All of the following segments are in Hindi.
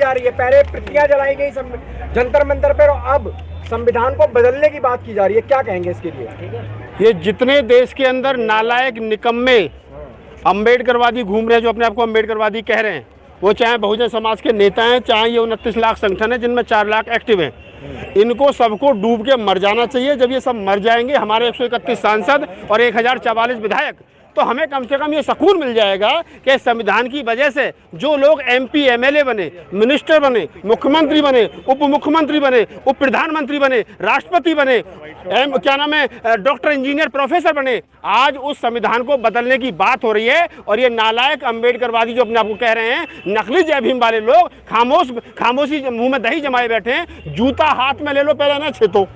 जा रही है। पहले प्रतियां जलाई गई जंतर मंतर पर, और अब संविधान को बदलने की बात की जा रही है। क्या कहेंगे इसके लिए? ये जितने देश के अंदर नालायक निकम्मे अम्बेडकरवादी घूम रहे हैं, जो अपने आप को अम्बेडकरवादी कह रहे हैं, वो चाहे बहुजन समाज के नेता हैं, चाहे ये 29 लाख संगठन है जिनमें 4 लाख एक्टिव हैं, इनको सबको डूब के मर जाना चाहिए। जब ये सब मर जाएंगे, हमारे 131 सांसद और 1044 विधायक, तो हमें कम से कम ये सुकून मिल जाएगा कि संविधान की वजह से जो लोग MP MLA बने, मिनिस्टर बने, मुख्यमंत्री बने, उप मुख्यमंत्री बने, उप प्रधानमंत्री बने, राष्ट्रपति बने, क्या नाम है, डॉक्टर, इंजीनियर, प्रोफेसर बने, आज उस संविधान को बदलने की बात हो रही है। और ये नालायक अम्बेडकरवादी जो अपने आप को कह रहे हैं, नकली जय भीम वाले लोग खामोशी मुंह में दही जमाए बैठे हैं। जूता हाथ में ले लो, पहले ना छेतो।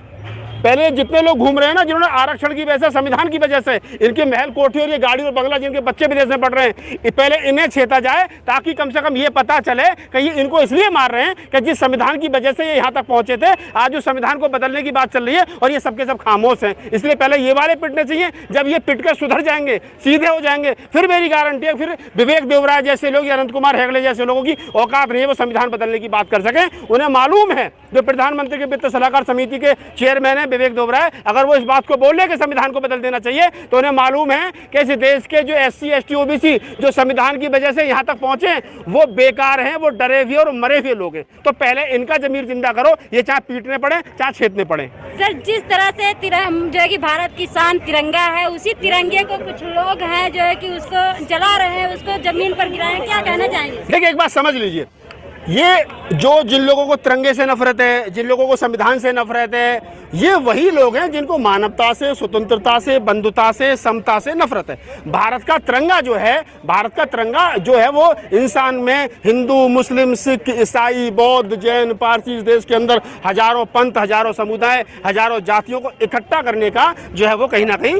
पहले जितने लोग घूम रहे हैं ना, जिन्होंने आरक्षण की वजह से, संविधान की वजह से, इनके महल कोठी और ये गाड़ी और बंगला, जिनके बच्चे विदेश में पढ़ रहे हैं, पहले इन्हें छेता जाए, ताकि कम से कम ये पता चले कि ये इनको इसलिए मार रहे हैं कि जिस संविधान की वजह से ये यहाँ तक पहुंचे थे, आज उस संविधान को बदलने की बात चल रही है और ये सबके सब खामोश हैं। इसलिए पहले ये वाले पिटने चाहिए। जब ये पिट कर सुधर जाएंगे, सीधे हो जाएंगे, फिर मेरी गारंटी है, फिर विवेक देवराय जैसे लोग या अनंत कुमार हेगड़े जैसे लोगों की औकात नहीं है वो संविधान बदलने की बात कर सकें। उन्हें मालूम है, जो प्रधानमंत्री के वित्त सलाहकार समिति के चेयरमैन है विवेक देवराय, अगर वो इस बात को बोल ले कि संविधान को बदल देना चाहिए, तो उन्हें मालूम है कि इस देश के जो SC ST OBC जो संविधान की वजह से यहाँ तक पहुंचे, वो बेकार हैं, वो डरे हुए और मरे हुए लोग हैं। तो पहले इनका जमीर जिंदा करो, ये चाहे पीटने पड़े चाहे छेदने पड़े। सर, जिस तरह से जो है कि भारत की शान तिरंगा है, उसी तिरंगे को कुछ लोग हैं जो है कि उसको जला रहे हैं, उसको जमीन पर गिराए हैं, क्या कहना चाहेंगे? देखिए, एक बात समझ लीजिए, ये जिन लोगों को तिरंगे से नफरत है, जिन लोगों को संविधान से नफरत है, ये वही लोग हैं जिनको मानवता से, स्वतंत्रता से, बंधुता से, समता से नफरत है। भारत का तिरंगा जो है वो इंसान में हिंदू, मुस्लिम, सिख, ईसाई, बौद्ध, जैन, पारसी, इस देश के अंदर हजारों पंथ, हजारों समुदाय, हजारों जातियों को इकट्ठा करने का जो है वो कहीं ना कहीं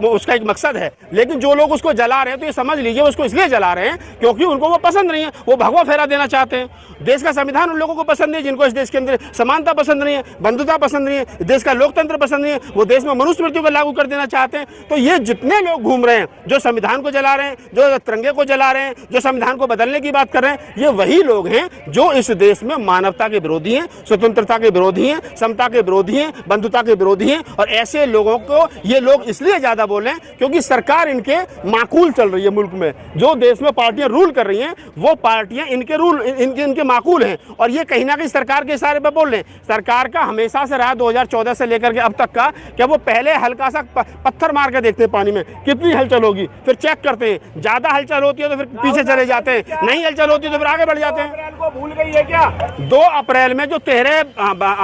उसका एक मकसद है। लेकिन जो लोग उसको जला रहे हैं, तो ये समझ लीजिए उसको इसलिए जला रहे हैं क्योंकि उनको वो पसंद नहीं है, वो भगवा फेरा देना चाहते हैं। देश का संविधान उन लोगों को पसंद नहीं है जिनको इस देश के अंदर समानता पसंद नहीं है, बंधुता पसंद नहीं है, देश का लोकतंत्र पसंद नहीं है, वो देश में मनुस्मृतियों को लागू कर देना चाहते हैं। तो ये जितने लोग घूम रहे हैं, जो संविधान को जला रहे हैं, जो तिरंगे को जला रहे हैं, जो संविधान को बदलने की बात कर रहे हैं, ये वही लोग हैं जो इस देश में मानवता के विरोधी हैं, स्वतंत्रता के विरोधी हैं, समता के विरोधी हैं, बंधुता के विरोधी हैं। और ऐसे लोगों को ये लोग इसलिए ज्यादा बोल रहे हैं क्योंकि सरकार इनके माकूल चल रही है। मुल्क में जो देश में पार्टियां रूल कर रही हैं, वो पार्टियां इनके माकूल हैं, और ये कहीं ना कहीं सरकार के इशारे पर बोल रहे हैं। सरकार का हमेशा से रहा 2014 से लेकर के अब तक का, क्या वो पहले हल्का सा पत्थर मार के देखते हैं पानी में कितनी हलचल होगी, फिर चेक करते हैं, ज्यादा हलचल होती है तो फिर पीछे चले जाते हैं, नहीं हलचल होती है तो फिर आगे बढ़ जाते हैं। को भूल गई है क्या? 2 अप्रैल में जो 13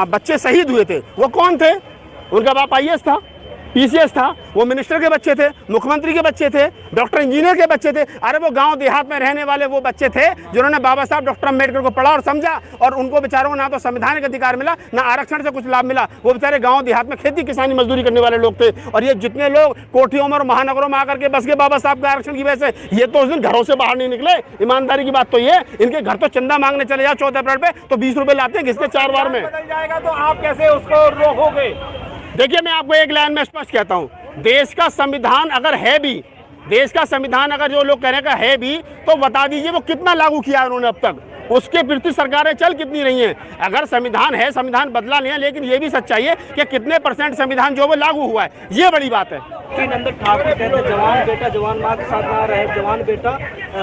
बच्चे शहीद हुए थे, वो कौन थे? उनका बाप IAS था, PCS था, वो मिनिस्टर के बच्चे थे, मुख्यमंत्री के बच्चे थे, डॉक्टर, इंजीनियर के बच्चे थे। अरे वो गांव देहात में रहने वाले वो बच्चे थे जिन्होंने बाबा साहब डॉक्टर अम्बेडकर को पढ़ा और समझा, और उनको बेचारों को ना तो संवैधानिक अधिकार मिला, ना आरक्षण से कुछ लाभ मिला। वो बेचारे गांव देहात में खेती किसानी मजदूरी करने वाले लोग थे। और ये जितने लोग कोठियों में और महानगरों में आकर के बस के बाबा साहब के आरक्षण की वजह से, ये तो उस दिन घरों से बाहर नहीं निकले। ईमानदारी की बात तो ये, इनके घर तो चंदा मांगने चले जाओ 14 अप्रैल पे, तो 20 रुपए लाते हैं घिसके 4 बार में। बदल जाएगा तो आप कैसे उसको रोकोगे? देखिए, मैं आपको एक लाइन में स्पष्ट कहता हूँ, देश का संविधान अगर है भी, देश का संविधान अगर जो लोग कह रहे हैं है भी, तो बता दीजिए वो कितना लागू किया उन्होंने अब तक, उसके प्रति सरकारें चल कितनी रही हैं। अगर संविधान है, संविधान बदला नहीं है, लेकिन ये भी सच्चाई है कि कितने % संविधान जो वो लागू हुआ है, ये बड़ी बात है। नंदन ठाकुर कहते हैं जवान बेटा जवान माँ के साथ ना रहे, जवान बेटा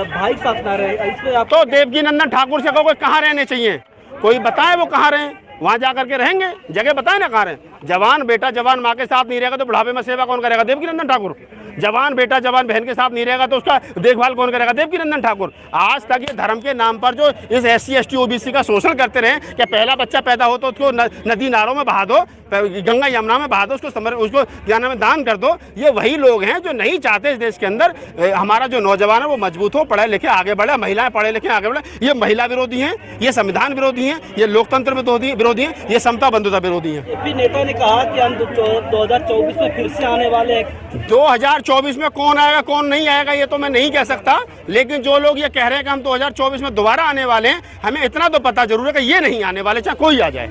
भाई के साथ ना रहे, इसमें आप तो देवकी नंदन ठाकुर से कहो कहाँ रहने चाहिए, कोई बताए वो कहाँ रहें, वहाँ जाकर के रहेंगे, जगह बताए ना कहाँ रहें। जवान बेटा जवान माँ के साथ नहीं रहेगा तो बुढ़ापे में सेवा कौन करेगा? देवकी नंदन ठाकुर। जवान बेटा जवान बहन के साथ नहीं रहेगा तो उसका देखभाल कौन करेगा? देवकी नंदन ठाकुर। आज तक ये धर्म के नाम पर जो इस SC ST OBC का शोषण करते रहे कि पहला बच्चा पैदा हो तो उसको नदी नालों में बहा दो, गंगा यमुना में बहा दो, उसको क्या नाम है दान कर दो। ये वही लोग हैं जो नहीं चाहते इस देश के अंदर हमारा जो नौजवान है वो मजबूत हो, पढ़े लिखे आगे बढ़े, महिलाएं पढ़े लिखे आगे बढ़े। ये महिला विरोधी हैं, ये संविधान विरोधी हैं, ये लोकतंत्र विरोधी हैं, ये समता बंधुता विरोधी हैं। नेता ने कहा कि हम 2024 में फिर से आने वाले हैं। 2024 में कौन आएगा कौन नहीं आएगा ये तो मैं नहीं कह सकता, लेकिन जो लोग ये कह रहे हैं कि हम 2024 में दोबारा आने वाले हैं, हमें इतना तो पता जरूर है कि ये नहीं आने वाले, चाहे कोई आ जाए।